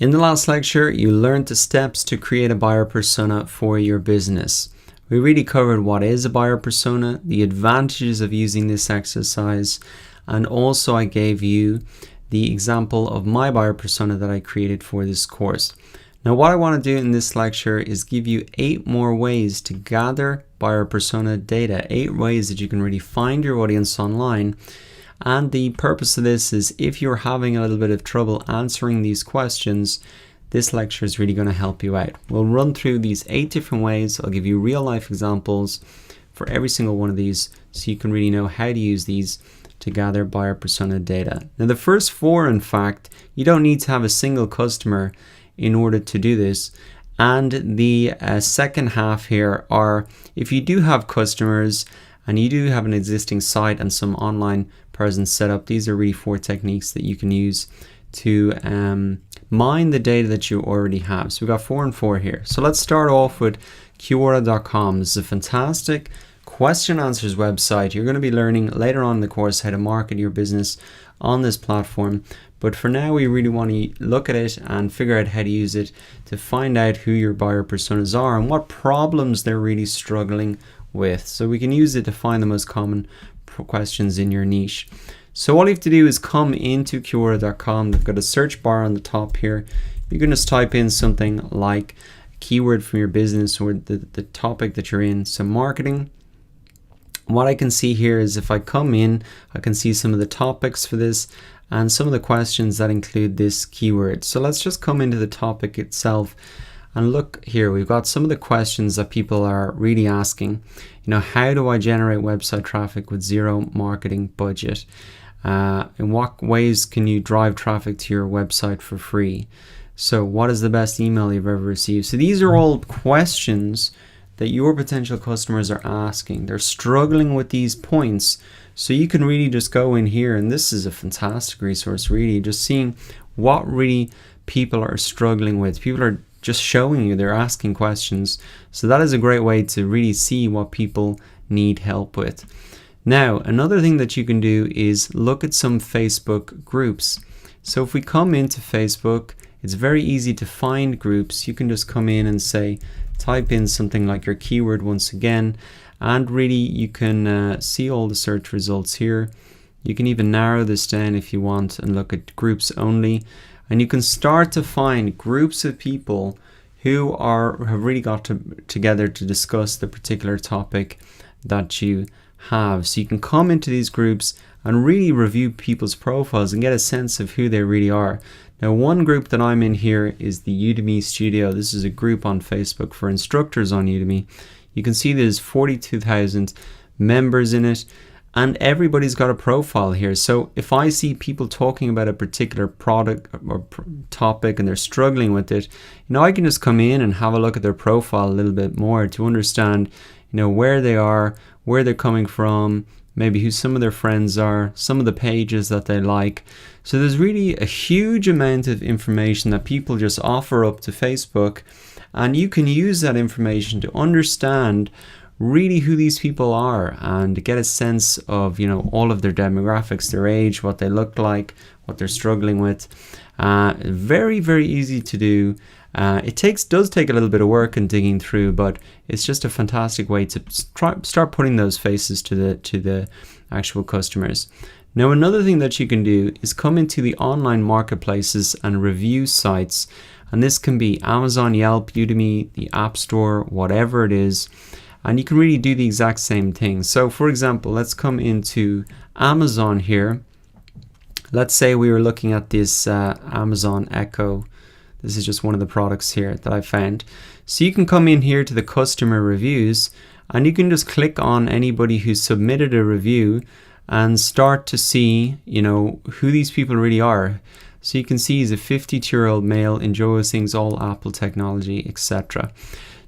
In the last lecture, you learned the steps to create a buyer persona for your business. We really covered what is a buyer persona, the advantages of using this exercise, and also I gave you the example of my buyer persona that I created for this course. Now what I want to do in this lecture is give you 8 more ways to gather buyer persona data, 8 ways that you can really find your audience online. And the purpose of this is if you're having a little bit of trouble answering these questions, this lecture is really going to help you out. We'll run through these 8 different ways. I'll give you real life examples for every single one of these so you can really know how to use these to gather buyer persona data. Now the first 4, in fact, you don't need to have a single customer in order to do this. And the second half here are if you do have customers and you do have an existing site and some online presence set up, these are really 4 techniques that you can use to mine the data that you already have. So we've got 4 and 4 here. So let's start off with Quora.com. This is a fantastic question answers website. You're going to be learning later on in the course how to market your business on this platform. But for now, we really want to look at it and figure out how to use it to find out who your buyer personas are and what problems they're really struggling with. So we can use it to find the most common questions in your niche. So all you have to do is come into Quora.com. They've got a search bar on the top here. You can just type in something like a keyword from your business or the topic that you're in. So marketing. What I can see here is if I come in, I can see some of the topics for this and some of the questions that include this keyword. So let's just come into the topic itself and look here. We've got some of the questions that people are really asking. You know, how do I generate website traffic with zero marketing budget? In what ways can you drive traffic to your website for free? So what is the best email you've ever received? So these are all questions that your potential customers are asking. They're struggling with these points. So you can really just go in here, and this is a fantastic resource, really, just seeing what really people are struggling with. People are just showing you, they're asking questions. So that is a great way to really see what people need help with. Now, another thing that you can do is look at some Facebook groups. So if we come into Facebook, it's very easy to find groups. You can just come in and say, type in something like your keyword once again, and really you can see all the search results here. You can even narrow this down if you want and look at groups only. And you can start to find groups of people who have really got together to discuss the particular topic that you have. So you can come into these groups and really review people's profiles and get a sense of who they really are. Now, one group that I'm in here is the Udemy Studio. This is a group on Facebook for instructors on Udemy. You can see there's 42,000 members in it, and everybody's got a profile here. So if I see people talking about a particular product or topic and they're struggling with it, you know, I can just come in and have a look at their profile a little bit more to understand, you know, where they are, where they're coming from, maybe who some of their friends are, some of the pages that they like. So there's really a huge amount of information that people just offer up to Facebook, and you can use that information to understand really who these people are and get a sense of, you know, all of their demographics, their age, what they look like, what they're struggling with. Very, very easy to do. It does take a little bit of work and digging through, but it's just a fantastic way to start putting those faces to the actual customers. Now, another thing that you can do is come into the online marketplaces and review sites, and this can be Amazon, Yelp, Udemy, the App Store, whatever it is, and you can really do the exact same thing. So for example, let's come into Amazon here. Let's say we were looking at this Amazon Echo. This is just one of the products here that I found. So you can come in here to the customer reviews, and you can just click on anybody who submitted a review and start to see, you know, who these people really are. So you can see he's a 52-year-old male, enjoys things all Apple technology, etc.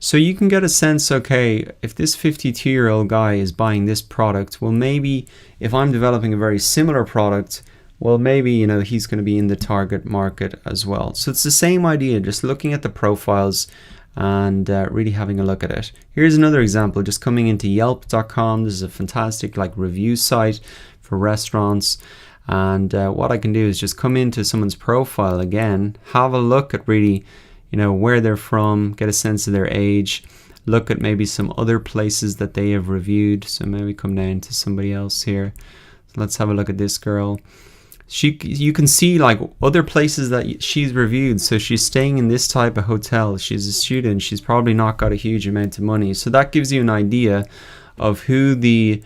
So you can get a sense, okay, if this 52-year-old guy is buying this product, well, maybe if I'm developing a very similar product, well, maybe, you know, he's going to be in the target market as well. So it's the same idea, just looking at the profiles and really having a look at it. Here's another example, just coming into Yelp.com. This is a fantastic review site for restaurants. And what I can do is just come into someone's profile again, have a look at really, where they're from, get a sense of their age, look at maybe some other places that they have reviewed. So maybe come down to somebody else here. So let's have a look at this girl. You can see like other places that she's reviewed. So she's staying in this type of hotel. She's a student. She's probably not got a huge amount of money. So that gives you an idea of who the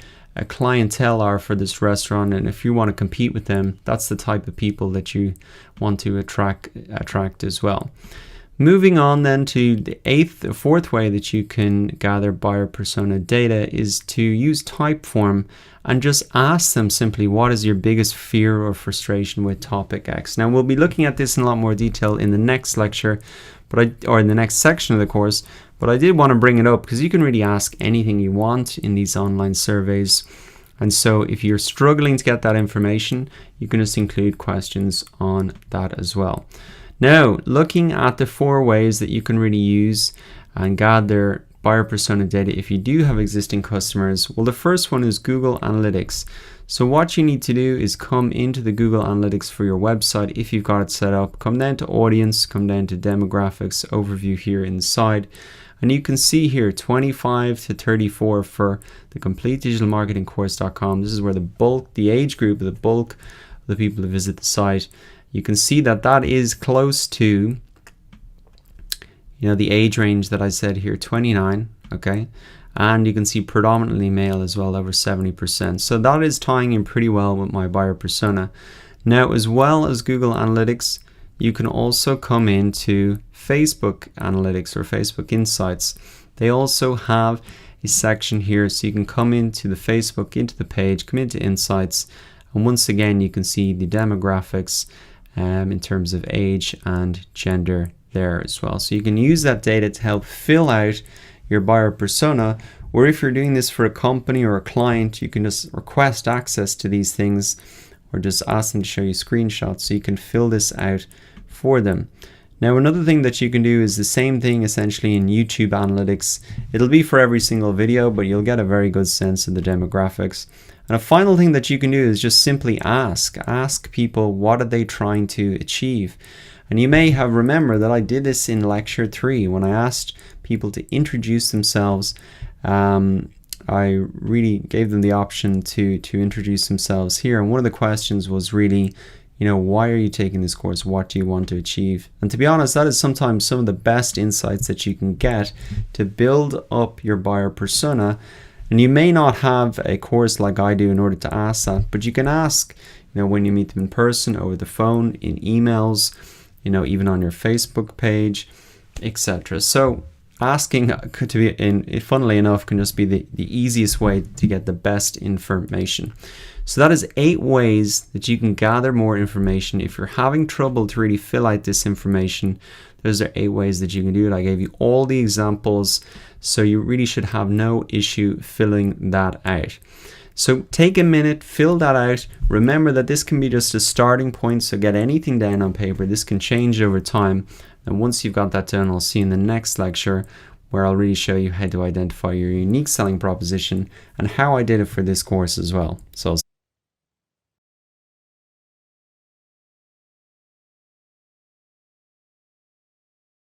clientele are for this restaurant, and if you want to compete with them, that's the type of people that you want to attract as well. Moving on then to the fourth way that you can gather buyer persona data is to use Typeform and just ask them simply, what is your biggest fear or frustration with topic X? Now we'll be looking at this in a lot more detail in the next lecture, or in the next section of the course, but I did want to bring it up because you can really ask anything you want in these online surveys. And so if you're struggling to get that information, you can just include questions on that as well. Now, looking at the 4 ways that you can really use and gather buyer persona data if you do have existing customers, well, the first one is Google Analytics. So what you need to do is come into the Google Analytics for your website if you've got it set up. Come down to Audience, come down to Demographics, Overview here inside. And you can see here 25 to 34 for the CompleteDigitalMarketingCourse.com. This is where the age group, the bulk of the people who visit the site. You can see that that is close to, the age range that I said here, 29, okay? And you can see predominantly male as well, over 70%. So that is tying in pretty well with my buyer persona. Now, as well as Google Analytics, you can also come into Facebook Analytics or Facebook Insights. They also have a section here, so you can come into the Facebook, into the page, come into Insights, and once again you can see the demographics in terms of age and gender there as well. So you can use that data to help fill out your buyer persona, or if you're doing this for a company or a client, you can just request access to these things or just ask them to show you screenshots so you can fill this out for them. Now, another thing that you can do is the same thing essentially in YouTube Analytics. It'll be for every single video, but you'll get a very good sense of the demographics. And a final thing that you can do is just simply ask people, what are they trying to achieve? And you may have remembered that I did this in lecture 3 when I asked people to introduce themselves. I really gave them the option to introduce themselves here. And one of the questions was really, why are you taking this course? What do you want to achieve? And to be honest, that is sometimes some of the best insights that you can get to build up your buyer persona. And you may not have a course like I do in order to ask that, but you can ask, when you meet them in person, over the phone, in emails, even on your Facebook page, etc. So asking funnily enough, can just be the easiest way to get the best information. So that is 8 ways that you can gather more information. If you're having trouble to really fill out this information, those are 8 ways that you can do it. I gave you all the examples, so you really should have no issue filling that out. So take a minute, fill that out. Remember that this can be just a starting point, so get anything down on paper. This can change over time. And once you've got that done, I'll see you in the next lecture where I'll really show you how to identify your unique selling proposition and how I did it for this course as well. So